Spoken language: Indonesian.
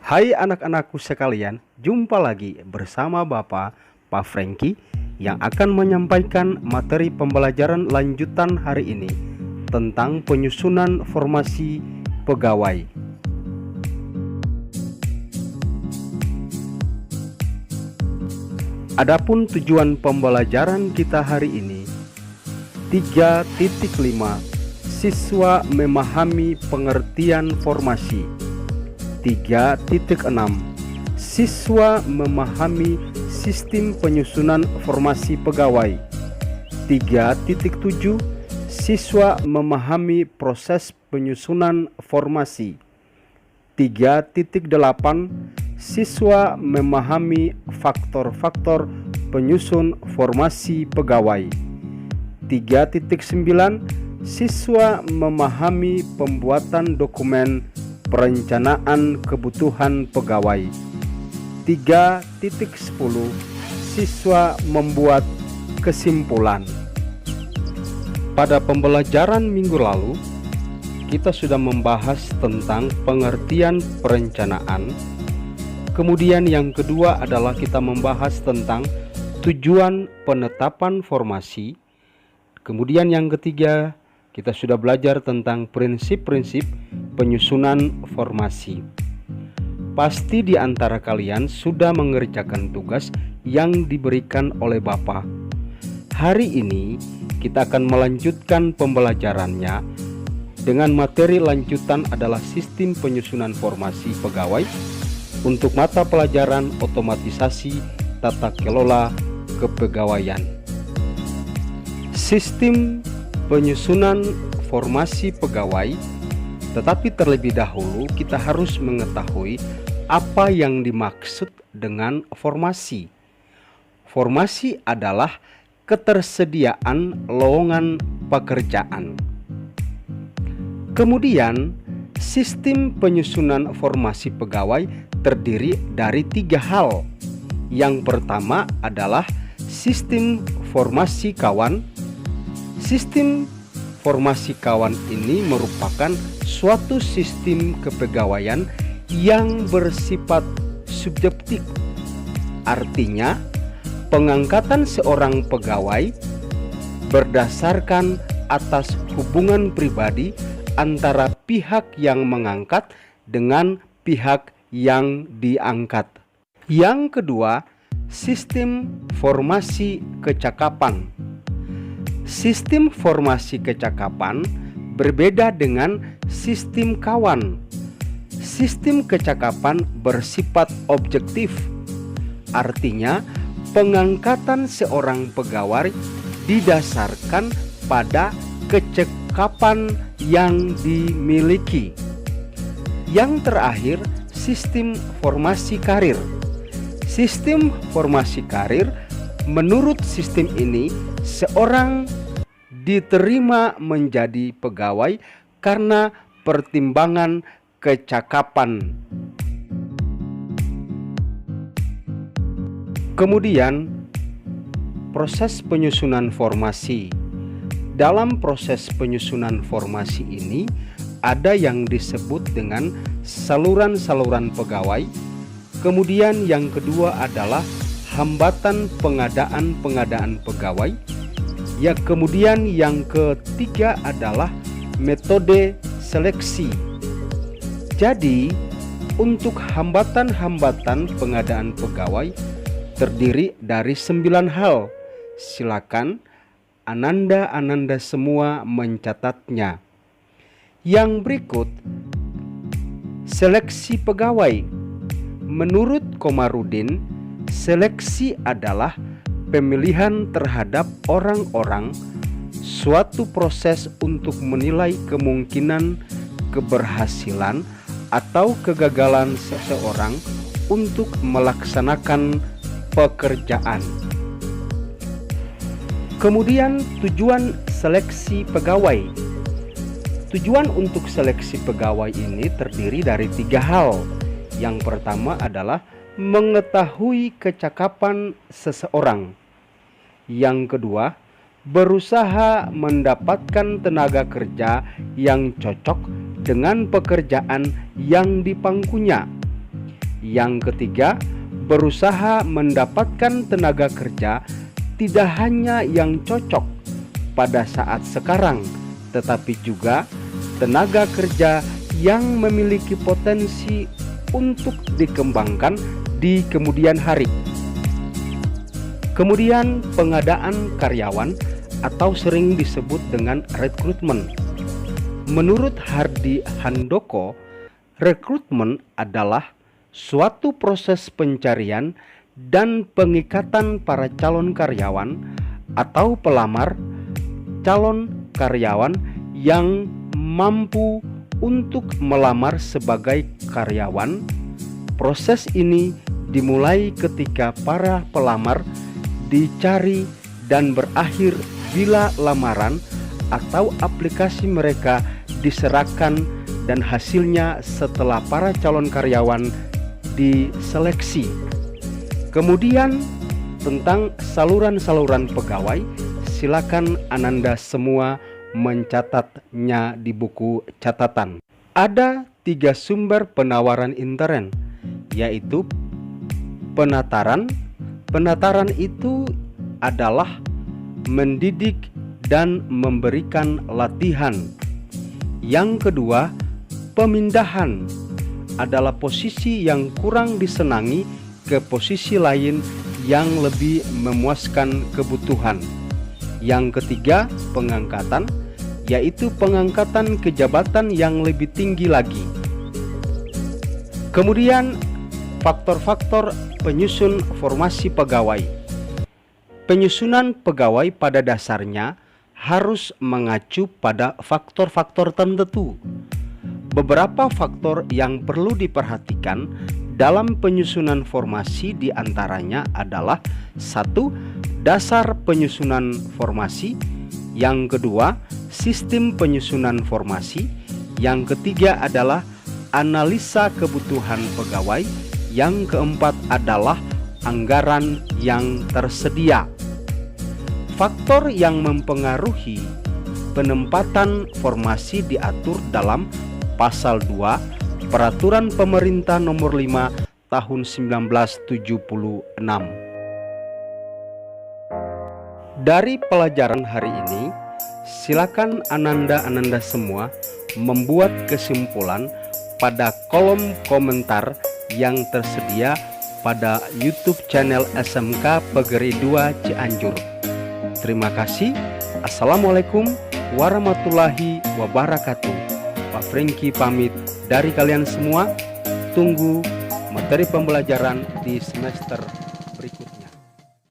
Hai anak-anakku sekalian, jumpa lagi bersama Bapak, Pak Franky, yang akan menyampaikan materi pembelajaran lanjutan hari ini tentang penyusunan formasi pegawai. Adapun tujuan pembelajaran kita hari ini 3.5 siswa memahami pengertian formasi. 3.6 siswa memahami sistem penyusunan formasi pegawai. 3.7 siswa memahami proses penyusunan formasi. 3.8 siswa memahami faktor-faktor penyusun formasi pegawai. 3.9 siswa memahami pembuatan dokumen perencanaan kebutuhan pegawai. 3.10 siswa membuat kesimpulan. Pada pembelajaran minggu lalu, kita sudah membahas tentang pengertian perencanaan. Kemudian yang kedua adalah kita membahas tentang tujuan penetapan formasi. Kemudian yang ketiga, kita sudah belajar tentang prinsip-prinsip penyusunan formasi. Pasti di antara kalian sudah mengerjakan tugas yang diberikan oleh Bapak. Hari ini kita akan melanjutkan pembelajarannya dengan materi lanjutan adalah sistem penyusunan formasi pegawai untuk mata pelajaran otomatisasi tata kelola kepegawaian. Sistem penyusunan formasi pegawai. Tetapi terlebih dahulu kita harus mengetahui apa yang dimaksud dengan formasi. Formasi adalah ketersediaan lowongan pekerjaan. Kemudian, sistem penyusunan formasi pegawai terdiri dari 3 hal. Yang pertama adalah sistem formasi kawan. Sistem formasi kawan ini merupakan suatu sistem kepegawaian yang bersifat subjektif. Artinya, pengangkatan seorang pegawai berdasarkan atas hubungan pribadi antara pihak yang mengangkat dengan pihak yang diangkat. Yang kedua, sistem formasi kecakapan. Sistem formasi kecakapan berbeda dengan sistem kawan. Sistem kecakapan bersifat objektif. Artinya, pengangkatan seorang pegawai didasarkan pada kecakapan yang dimiliki. Yang terakhir, sistem formasi karir. Sistem formasi karir, menurut sistem ini, seorang diterima menjadi pegawai karena pertimbangan kecakapan. Kemudian, proses penyusunan formasi. Dalam proses penyusunan formasi ini, ada yang disebut dengan saluran-saluran pegawai. Kemudian yang kedua adalah hambatan pengadaan pegawai. Ya, kemudian yang ketiga adalah metode seleksi. Jadi, untuk hambatan-hambatan pengadaan pegawai terdiri dari 9 hal. Silakan Ananda semua mencatatnya. Yang berikut, seleksi pegawai. Menurut Komarudin, seleksi adalah pemilihan terhadap orang-orang, suatu proses untuk menilai kemungkinan keberhasilan atau kegagalan seseorang untuk melaksanakan pekerjaan. Kemudian tujuan seleksi pegawai. Tujuan untuk seleksi pegawai ini terdiri dari 3 hal. Yang pertama adalah mengetahui kecakapan seseorang. Yang kedua, berusaha mendapatkan tenaga kerja yang cocok dengan pekerjaan yang dipangkunya. Yang ketiga, berusaha mendapatkan tenaga kerja tidak hanya yang cocok pada saat sekarang, tetapi juga tenaga kerja yang memiliki potensi untuk dikembangkan di kemudian hari. Kemudian pengadaan karyawan atau sering disebut dengan rekrutmen. Menurut Hardy Handoko, rekrutmen adalah suatu proses pencarian dan pengikatan para calon karyawan atau pelamar calon karyawan yang mampu untuk melamar sebagai karyawan. Proses ini dimulai ketika para pelamar dicari dan berakhir bila lamaran atau aplikasi mereka diserahkan dan hasilnya setelah para calon karyawan diseleksi. Kemudian tentang saluran-saluran pegawai, silakan Ananda semua mencatatnya di buku catatan. Ada 3 sumber penawaran intern, yaitu penataran. Penataran itu adalah mendidik dan memberikan latihan. Yang kedua, pemindahan adalah posisi yang kurang disenangi ke posisi lain yang lebih memuaskan kebutuhan. Yang ketiga, pengangkatan, yaitu pengangkatan ke jabatan yang lebih tinggi lagi. Kemudian, faktor-faktor penyusun formasi pegawai. Penyusunan pegawai pada dasarnya harus mengacu pada faktor-faktor tertentu. Beberapa faktor yang perlu diperhatikan dalam penyusunan formasi diantaranya adalah: 1. Dasar penyusunan formasi. Yang kedua, sistem penyusunan formasi. Yang ketiga adalah analisa kebutuhan pegawai. Yang keempat adalah anggaran yang tersedia. Faktor yang mempengaruhi penempatan formasi diatur dalam Pasal 2 Peraturan Pemerintah Nomor 5 Tahun 1976. Dari pelajaran hari ini, silakan Ananda semua membuat kesimpulan pada kolom komentar yang tersedia pada YouTube channel SMK Pegeri 2 Cianjur. Terima kasih. Assalamualaikum warahmatullahi wabarakatuh. Pak Franky pamit dari kalian semua. Tunggu materi pembelajaran di semester